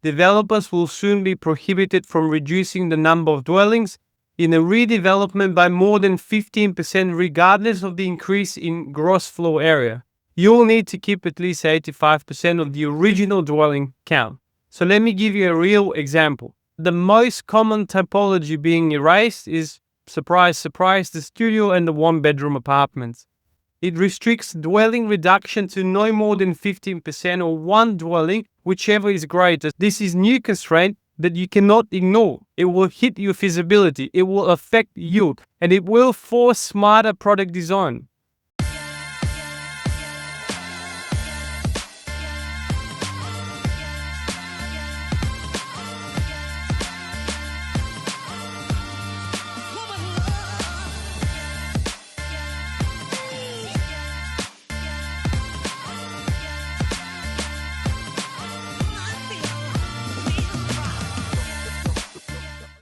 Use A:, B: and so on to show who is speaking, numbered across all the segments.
A: developers will soon be prohibited from reducing the number of dwellings in a redevelopment by more than 15% regardless of the increase in gross floor area. You'll need to keep at least 85% of the original dwelling count. So let me give you a real example. The most common typology being erased is, surprise, surprise, the studio and the one-bedroom apartments. It restricts dwelling reduction to no more than 15% or one dwelling, whichever is greater. This is new constraint that you cannot ignore. It will hit your feasibility, it will affect yield, and it will force smarter product design.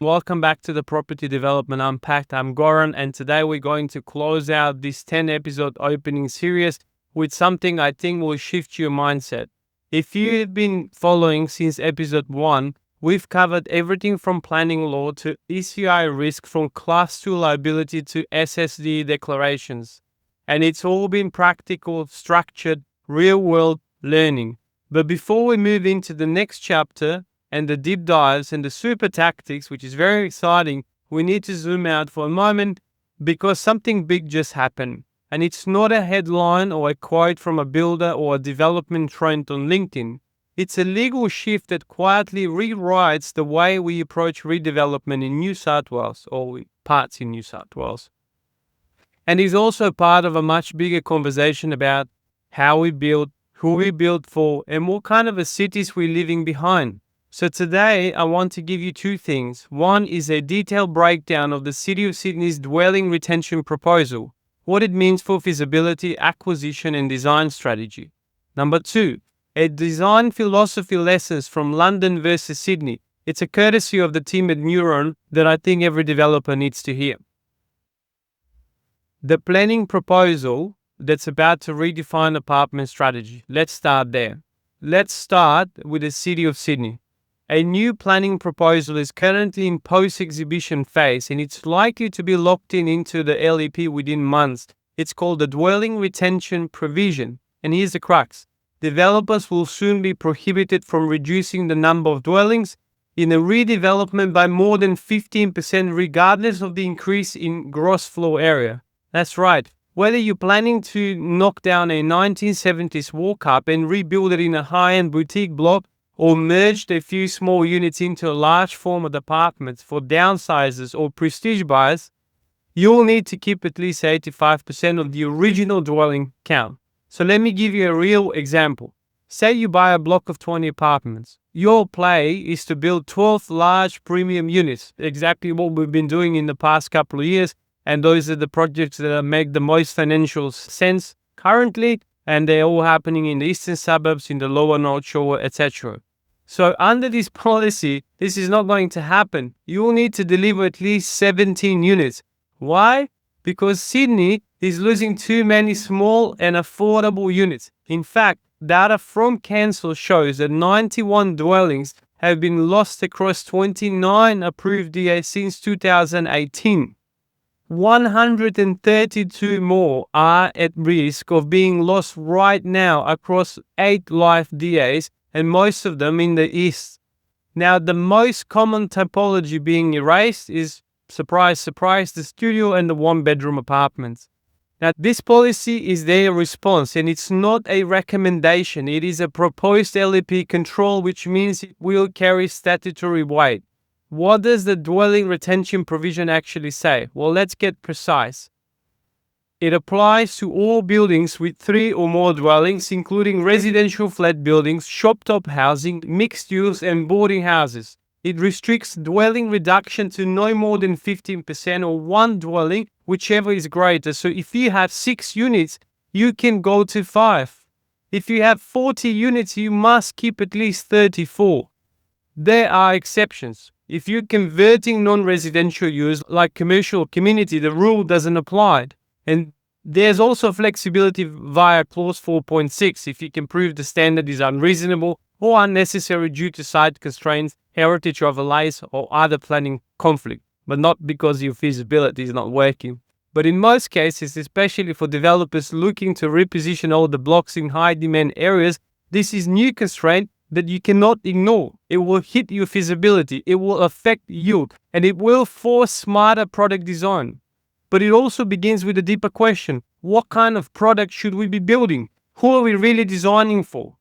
A: Welcome back to the Property Development Unpacked. I'm Goran, and today we're going to close out this 10-episode opening series with something I think will shift your mindset. If you've been following since episode 1, we've covered everything from planning law to ECI risk, from Class 2 liability to SSD declarations. And it's all been practical, structured, real-world learning. But before we move into the next chapter, and the deep dives and the super tactics, which is very exciting, we need to zoom out for a moment because something big just happened. And it's not a headline or a quote from a builder or a development trend on LinkedIn. It's a legal shift that quietly rewrites the way we approach redevelopment in New South Wales, or parts in New South Wales. And is also part of a much bigger conversation about how we build, who we build for, and what kind of a cities we're leaving behind. So today, I want to give you two things. One is a detailed breakdown of the City of Sydney's dwelling retention proposal, what it means for feasibility, acquisition and design strategy. Number two, a design philosophy lessons from London versus Sydney. It's a courtesy of the team at Neuron that I think every developer needs to hear. The planning proposal that's about to redefine apartment strategy. Let's start there. Let's start with the City of Sydney. A new planning proposal is currently in post-exhibition phase, and it's likely to be locked into the LEP within months. It's called the Dwelling Retention Provision. And here's the crux. Developers will soon be prohibited from reducing the number of dwellings in a redevelopment by more than 15% regardless of the increase in gross floor area. That's right. Whether you're planning to knock down a 1970s walk-up and rebuild it in a high-end boutique block, or merged a few small units into a large format apartments for downsizers or prestige buyers, you'll need to keep at least 85% of the original dwelling count. So let me give you a real example. Say you buy a block of 20 apartments. Your play is to build 12 large premium units, exactly what we've been doing in the past couple of years, and those are the projects that make the most financial sense currently, and they're all happening in the eastern suburbs, in the lower North Shore, etc. So under this policy, this is not going to happen. You will need to deliver at least 17 units. Why? Because Sydney is losing too many small and affordable units. In fact, data from Council shows that 91 dwellings have been lost across 29 approved DAs since 2018. 132 more are at risk of being lost right now across 8 live DAs, and most of them in the east. Now, the most common typology being erased is, surprise, surprise, the studio and the one-bedroom apartments. Now, this policy is their response, and it's not a recommendation. It is a proposed LEP control, which means it will carry statutory weight. What does the dwelling retention provision actually say? Well, let's get precise. It applies to all buildings with 3 or more dwellings, including residential flat buildings, shop-top housing, mixed use and boarding houses. It restricts dwelling reduction to no more than 15% or one dwelling, whichever is greater. So if you have 6 units, you can go to 5. If you have 40 units, you must keep at least 34. There are exceptions. If you're converting non-residential use like commercial community, the rule doesn't apply. And there's also flexibility via clause 4.6 if you can prove the standard is unreasonable or unnecessary due to site constraints, heritage overlays, or other planning conflict, but not because your feasibility is not working. But in most cases, especially for developers looking to reposition all the blocks in high demand areas, this is new constraint that you cannot ignore. It will hit your feasibility, it will affect yield, and it will force smarter product design. But it also begins with a deeper question. What kind of product should we be building? Who are we really designing for?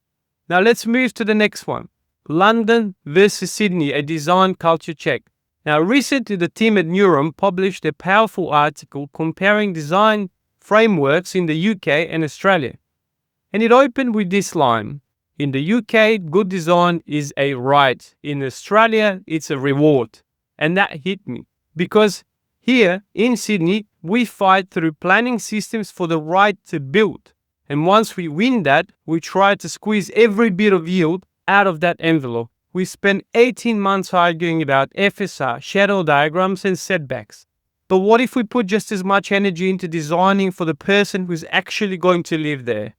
A: Now let's move to the next one. London versus Sydney, a design culture check. Now recently the team at Neuron published a powerful article comparing design frameworks in the UK and Australia. And it opened with this line. In the UK, good design is a right. In Australia, it's a reward. And that hit me. Because here in Sydney, we fight through planning systems for the right to build. And once we win that, we try to squeeze every bit of yield out of that envelope. We spend 18 months arguing about FSR, shadow diagrams, and setbacks. But what if we put just as much energy into designing for the person who's actually going to live there?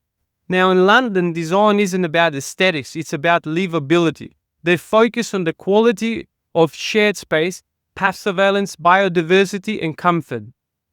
A: Now in London, design isn't about aesthetics, it's about livability. They focus on the quality of shared space, path surveillance, biodiversity, and comfort.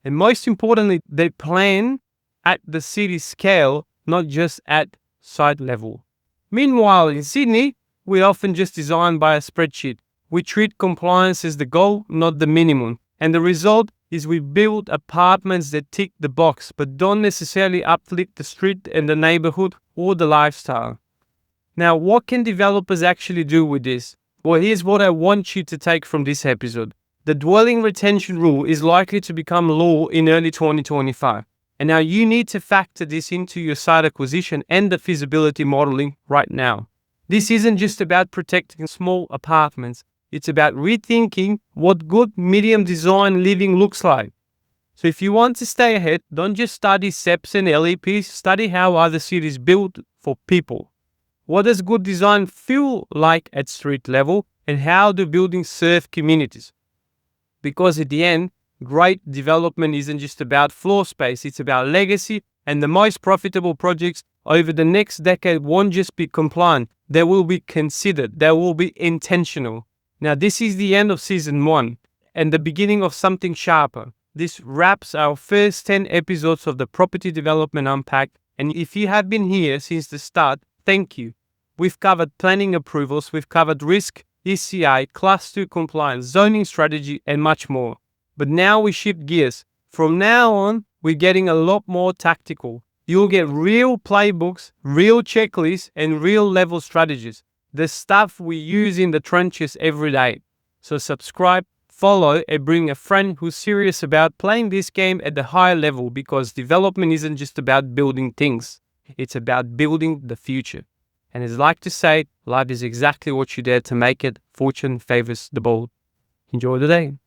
A: And most importantly, they plan at the city scale, not just at site level. Meanwhile, in Sydney, we often just design by a spreadsheet. We treat compliance as the goal, not the minimum. And the result is we build apartments that tick the box, but don't necessarily uplift the street and the neighborhood or the lifestyle. Now, what can developers actually do with this? Well, here's what I want you to take from this episode. The dwelling retention rule is likely to become law in early 2025. And now you need to factor this into your site acquisition and the feasibility modeling right now. This isn't just about protecting small apartments. It's about rethinking what good medium design living looks like. So if you want to stay ahead, don't just study SEPs and LEPs, study how other cities build for people. What does good design feel like at street level, and how do buildings serve communities? Because at the end, great development isn't just about floor space, it's about legacy, and the most profitable projects over the next decade won't just be compliant, they will be considered, they will be intentional. Now this is the end of season 1 and the beginning of something sharper. This wraps our first 10 episodes of the Property Development Unpacked, and if you have been here since the start, thank you. We've covered planning approvals, we've covered risk, ECI, Class 2 compliance, zoning strategy, and much more. But now we shift gears. From now on, we're getting a lot more tactical. You'll get real playbooks, real checklists, and real level strategies. The stuff we use in the trenches every day. So subscribe, follow, and bring a friend who's serious about playing this game at the higher level, because development isn't just about building things. It's about building the future. And as I like to say, life is exactly what you dare to make it. Fortune favors the bold. Enjoy the day.